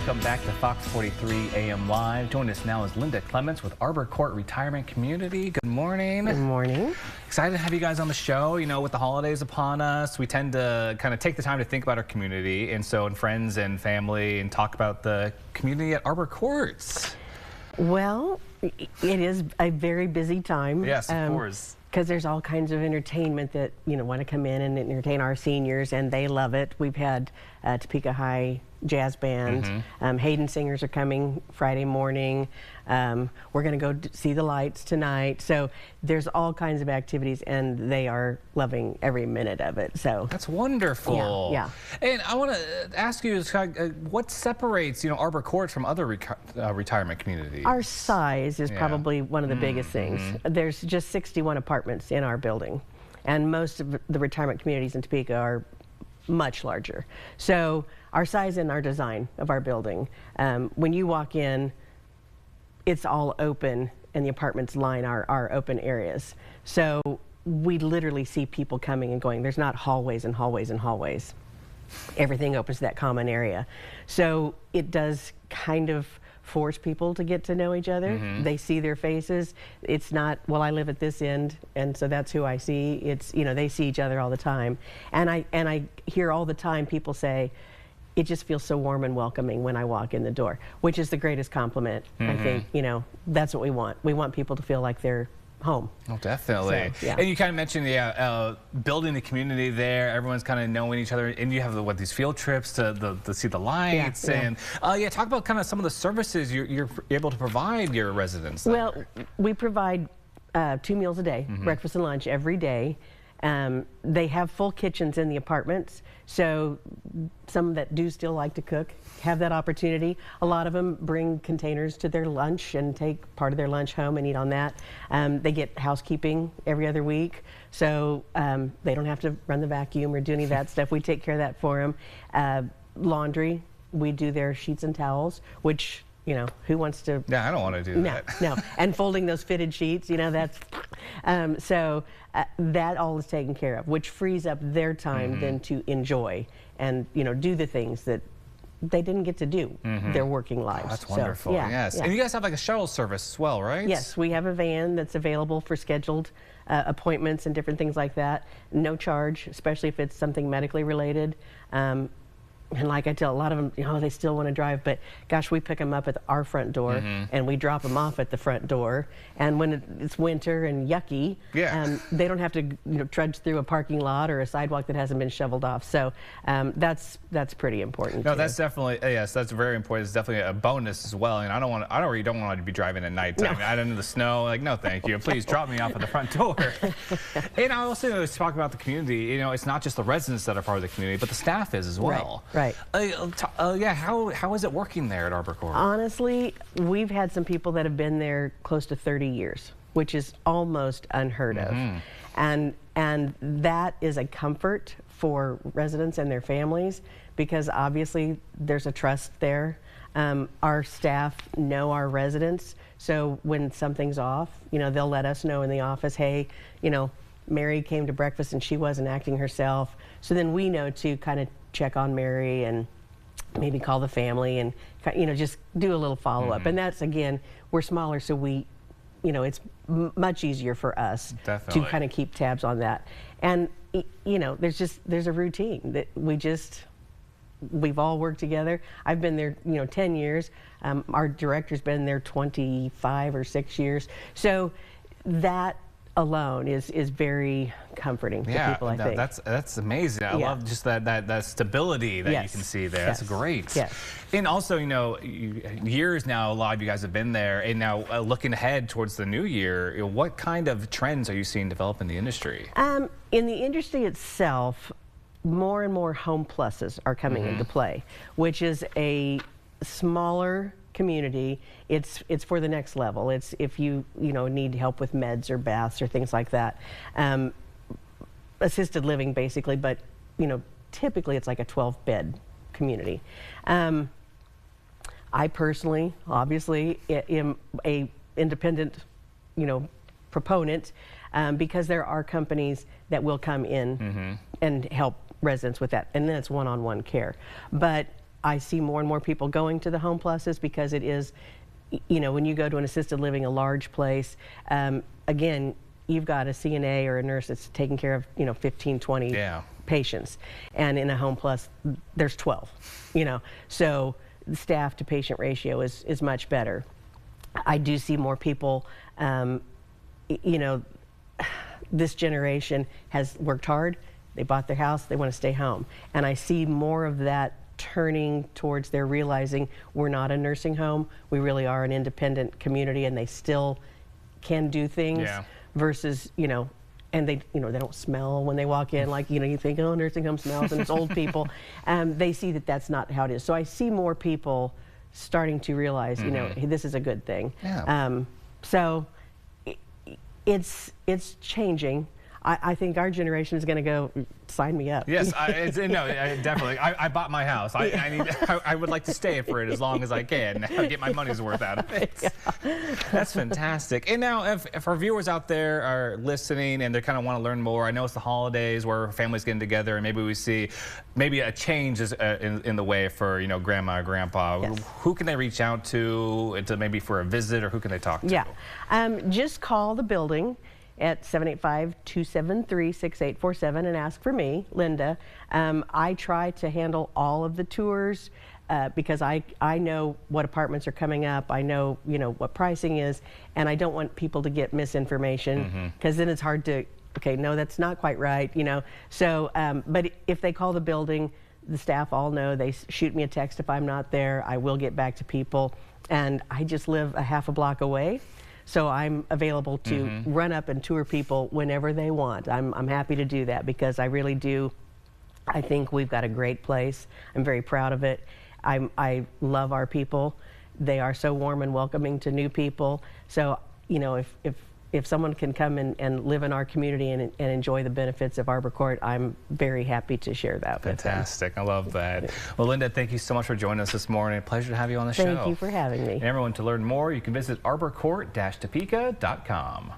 Welcome back to Fox 43 AM Live. Joining us now is Linda Clements with Arbor Court Retirement Community. Good morning. Good morning. Excited to have you guys on the show. You know, with the holidays upon us, we tend to kind of take the time to think about our community, and friends and family, and talk about the community at Arbor Courts. Well, it is a very busy time. Yes, of course. Because there's all kinds of entertainment that, want to come in and entertain our seniors, and they love it. We've had Topeka High Jazz Band. Hayden Singers are coming Friday morning. We're going to go see the lights tonight. So there's all kinds of activities, and they are loving every minute of it. So that's wonderful. Yeah. And I want to ask you, what separates, Arbor Court from other retirement communities? Our size is probably one of the biggest things. There's just 61 apartments in our building, and most of the retirement communities in Topeka are much larger. So our size and our design of our building, when you walk in, it's all open, and the apartments line our open areas. So we literally see people coming and going. There's not hallways and hallways and hallways. Everything opens to that common area. So it does kind of force people to get to know each other. They see their faces. It's not, well, I live at this end, and so that's who I see. It's, they see each other all the time. And I hear all the time people say, it just feels so warm and welcoming when I walk in the door, which is the greatest compliment. I think, that's what we want. We want people to feel like they're home. Oh, definitely. So, yeah. And you kind of mentioned building the community there. Everyone's kind of knowing each other, and you have these field trips to see the lights. And talk about kind of some of the services you're able to provide your residents there. Well, we provide 2 meals a day, breakfast and lunch every day. They have full kitchens in the apartments, so some that do still like to cook have that opportunity. A lot of them bring containers to their lunch and take part of their lunch home and eat on that. They get housekeeping every other week, so they don't have to run the vacuum or do any of that stuff. We take care of that for them. Laundry, we do their sheets and towels, which, who wants to? Yeah, I don't want to do that. No. And folding those fitted sheets, that's, so that all is taken care of, which frees up their time then to enjoy and, do the things that they didn't get to do their working lives. Oh, that's wonderful. So, yes. And you guys have like a shuttle service as well, right? Yes, we have a van that's available for scheduled appointments and different things like that. No charge, especially if it's something medically related. And like I tell a lot of them, they still want to drive, but gosh, we pick them up at our front door and we drop them off at the front door. And when it's winter and yucky, they don't have to trudge through a parking lot or a sidewalk that hasn't been shoveled off. So that's pretty important. No, too. That's definitely, yes, that's very important. It's definitely a bonus as well. And I really don't want to be driving at nighttime. I don't know the snow. Like, no, thank you. Please drop me off at the front door. And I also talk about the community. It's not just the residents that are part of the community, but the staff is as well. Right. How is it working there at Arbor Court? Honestly, we've had some people that have been there close to 30 years, which is almost unheard of. And that is a comfort for residents and their families, because obviously there's a trust there. Our staff know our residents, so when something's off, they'll let us know in the office, hey, Mary came to breakfast and she wasn't acting herself. So then we know to kind of check on Mary and maybe call the family and, just do a little follow-up. And that's, again, we're smaller, so we, it's much easier for us to kind of keep tabs on that. And, there's a routine that we've all worked together. I've been there, 10 years. Our director's been there 25 or 6 years. So that alone is very comforting to people, I think. That's amazing. I love just that stability that you can see there. That's great. Yes. And also, years now, a lot of you guys have been there, and now looking ahead towards the new year, what kind of trends are you seeing develop in the industry? In the industry itself, more and more home pluses are coming into play, which is a smaller community. It's for the next level. It's if you need help with meds or baths or things like that. Assisted living basically, but typically it's like a 12-bed community. I personally, obviously, am a independent, proponent, because there are companies that will come in and help residents with that, and then it's one-on-one care. But I see more and more people going to the Home Pluses because it is, you know, when you go to an assisted living, a large place, again, you've got a CNA or a nurse that's taking care of, you know, 15, 20 patients. And in a Home Plus, there's 12, you know. So the staff to patient ratio is much better. I do see more people, you know, this generation has worked hard, they bought their house, they want to stay home. And I see more of that turning towards their realizing we're not a nursing home, we really are an independent community, and they still can do things versus, you know, and they, you know, they don't smell when they walk in, like, you know, you think, oh, nursing home smells and it's old people. They see that that's not how it is. So I see more people starting to realize, you know, hey, this is a good thing. So it's changing. I think our generation is going to go, sign me up. Yes, definitely. I bought my house. I would like to stay for it as long as I can. Get my money's worth out of it. That's fantastic. And now, if our viewers out there are listening and they kind of want to learn more, I know it's the holidays where families getting together, and maybe we see maybe a change is in the way for, you know, grandma or grandpa. Who can they reach out to maybe for a visit, or who can they talk to? Just call the building at 785-273-6847 and ask for me, Linda. I try to handle all of the tours because I know what apartments are coming up. I know, you know, what pricing is, and I don't want people to get misinformation, because then it's hard to, okay, no, that's not quite right, you know. So, but if they call the building, the staff all know. They shoot me a text if I'm not there. I will get back to people, and I just live a half a block away. So I'm available to run up and tour people whenever they want. I'm happy to do that because I really do. I think we've got a great place. I'm very proud of it. I love our people. They are so warm and welcoming to new people. So, you know, if someone can come and live in our community and enjoy the benefits of Arbor Court, I'm very happy to share that with them. Fantastic. I love that. Well, Linda, thank you so much for joining us this morning. Pleasure to have you on the show. Thank you for having me. And everyone, to learn more, you can visit arborcourt-topeka.com.